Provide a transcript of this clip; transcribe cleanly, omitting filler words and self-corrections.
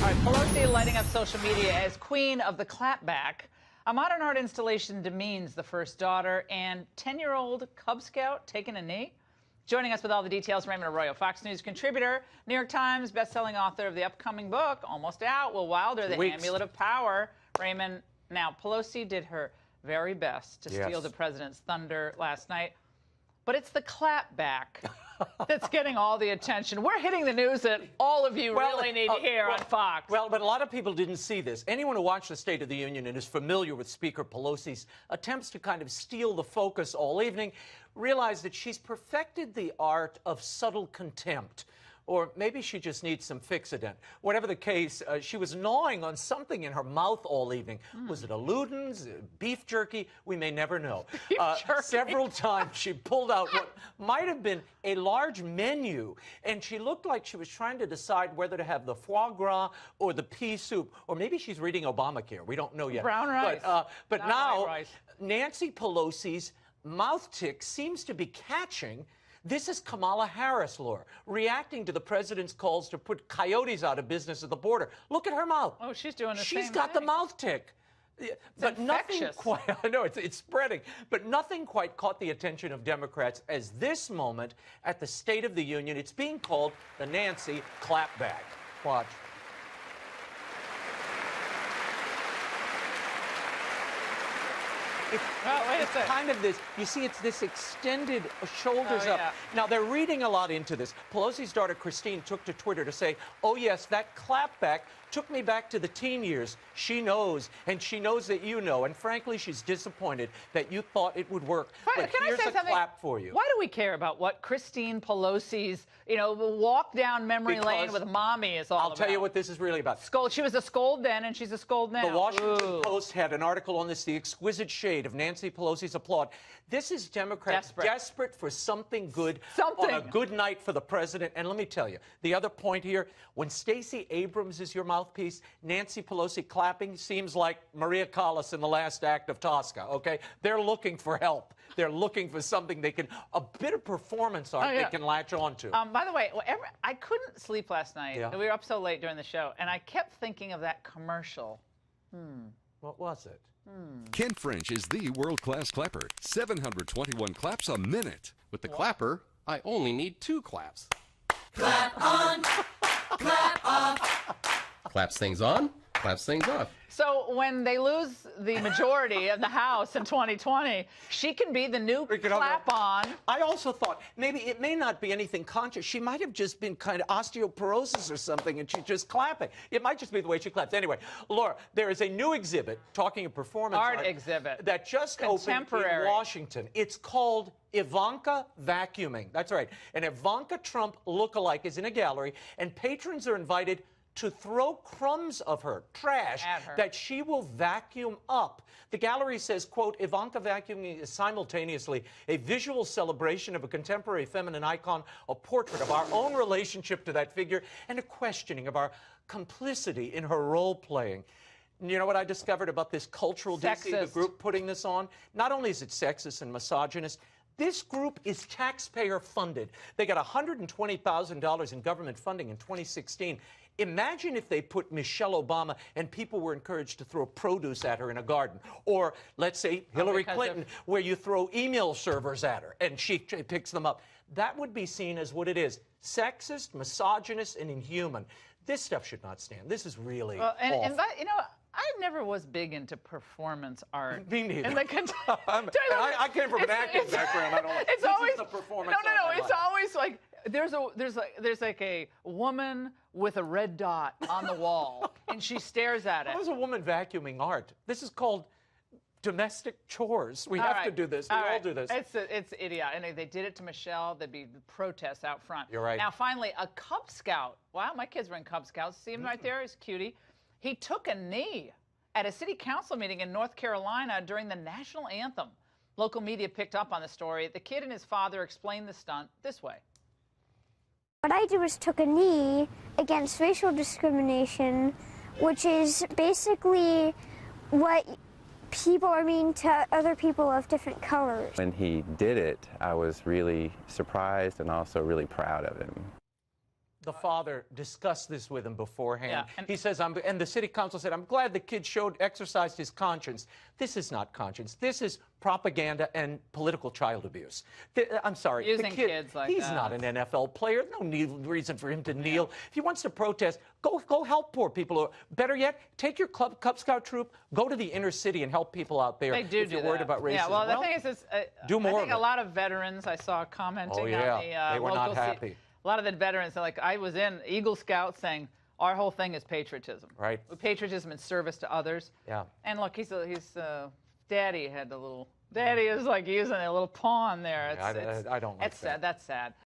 All right, Pelosi lighting up social media as queen of the clapback. A modern art installation demeans the first daughter, and 10-year-old Cub Scout taking a knee. Joining us with all the details, Raymond Arroyo, Fox News contributor, New York Times bestselling author of the upcoming book, almost out, Will Wilder, The Amulet of Power. Raymond, now Pelosi did her very best to steal the president's thunder last night, but it's the clapback that's getting all the attention. We're hitting the news that all of you really need to hear on Fox. Well, but a lot of people didn't see this. Anyone who watched the State of the Union and is familiar with Speaker Pelosi's attempts to kind of steal the focus all evening realized that she's perfected the art of subtle contempt. Or maybe she just needs some Fixodent. Whatever the case, she was gnawing on something in her mouth all evening. Was it a Luden's, beef jerky? We may never know. Several times she pulled out what might have been a large menu, and she looked like she was trying to decide whether to have the foie gras or the pea soup, or maybe she's reading Obamacare. We don't know yet. Brown rice. But now, Nancy Pelosi's mouth tick seems to be catching. This is Kamala Harris, Laura, reacting to the president's calls to put coyotes out of business at the border. Look at her mouth. Oh, she's doing the same She's got thing. The mouth tick. But nothing quite, I know, it's spreading, but nothing quite caught the attention of Democrats as this moment at the State of the Union. It's being called the Nancy clapback. Watch. It's kind of this, you see, it's this extended shoulders up. Now, they're reading a lot into this. Pelosi's daughter, Christine, took to Twitter to say, oh, yes, that clapback took me back to the teen years. She knows, and she knows that you know. And frankly, she's disappointed that you thought it would work. But here's a clap for you. Why do we care about what Christine Pelosi's, walk down memory lane with mommy is all about? I'll tell you what this is really about. Scold. She was a scold then, and she's a scold now. The Washington Post had an article on this, the exquisite shade of Nancy Pelosi's applaud. This is Democrats desperate for something good on a good night for the president. And let me tell you, the other point here, when Stacey Abrams is your mouthpiece, Nancy Pelosi clapping seems like Maria Callas in the last act of Tosca, okay? They're looking for help. They're looking for something they can, a bit of performance art they can latch on to. By the way, I couldn't sleep last night. We were up so late during the show, and I kept thinking of that commercial. What was it? Ken French is the world-class clapper. 721 claps a minute. With the clapper, I only need 2 claps. Clap on, clap off. Claps things on, claps things off. So when they lose the majority of the House in 2020, she can be the new clap-on. I also thought maybe it may not be anything conscious. She might have just been kind of osteoporosis or something, and she's just clapping. It might just be the way she claps. Anyway, Laura, there is a new exhibit, talking of performance art exhibit, that just opened in Washington. It's called Ivanka Vacuuming. That's right. An Ivanka Trump lookalike is in a gallery, and patrons are invited to throw crumbs of her, trash, that she will vacuum up. The gallery says, quote, Ivanka vacuuming is simultaneously a visual celebration of a contemporary feminine icon, a portrait of our own relationship to that figure, and a questioning of our complicity in her role-playing. You know what I discovered about this cultural DC, the group putting this on? Not only is it sexist and misogynist, this group is taxpayer-funded. They got $120,000 in government funding in 2016. Imagine if they put Michelle Obama and people were encouraged to throw produce at her in a garden. Or, let's say, Hillary Clinton, where you throw email servers at her and she picks them up. That would be seen as what it is, sexist, misogynist, and inhuman. This stuff should not stand. This is really awful. I never was big into performance art. Me neither. I came from an acting background. This is the performance art. No. It's always like there's like a woman with a red dot on the wall, and she stares at it. How is a woman vacuuming art? This is called domestic chores. We have to do this. We all do this. It's idiotic. And they did it to Michelle. There'd be protests out front. You're right. Now, finally, a Cub Scout. Wow, my kids were in Cub Scouts. See him right there? He's a cutie. He took a knee at a city council meeting in North Carolina during the national anthem. Local media picked up on the story. The kid and his father explained the stunt this way. What I did was took a knee against racial discrimination, which is basically what people are mean to other people of different colors. When he did it, I was really surprised and also really proud of him. The father discussed this with him beforehand. Yeah, and he says, and the city council said, I'm glad the kid exercised his conscience. This is not conscience. This is propaganda and political child abuse. I'm sorry. Using the kid, kids like he's that. not an NFL player. No reason for him to kneel. If he wants to protest, go help poor people. Or better yet, take your Cub Scout troop, go to the inner city and help people out there. They do if you're worried that. about racism. Yeah, well, the thing is, do more I think of a it. lot of veterans I saw commenting Oh, yeah. on the They were not happy. A lot of the veterans, like I was in Eagle Scouts saying, our whole thing is patriotism. Right. Patriotism and service to others. Yeah. And look, Daddy had the little, Daddy is like using a little pawn there. I don't like It's sad. that. That's sad.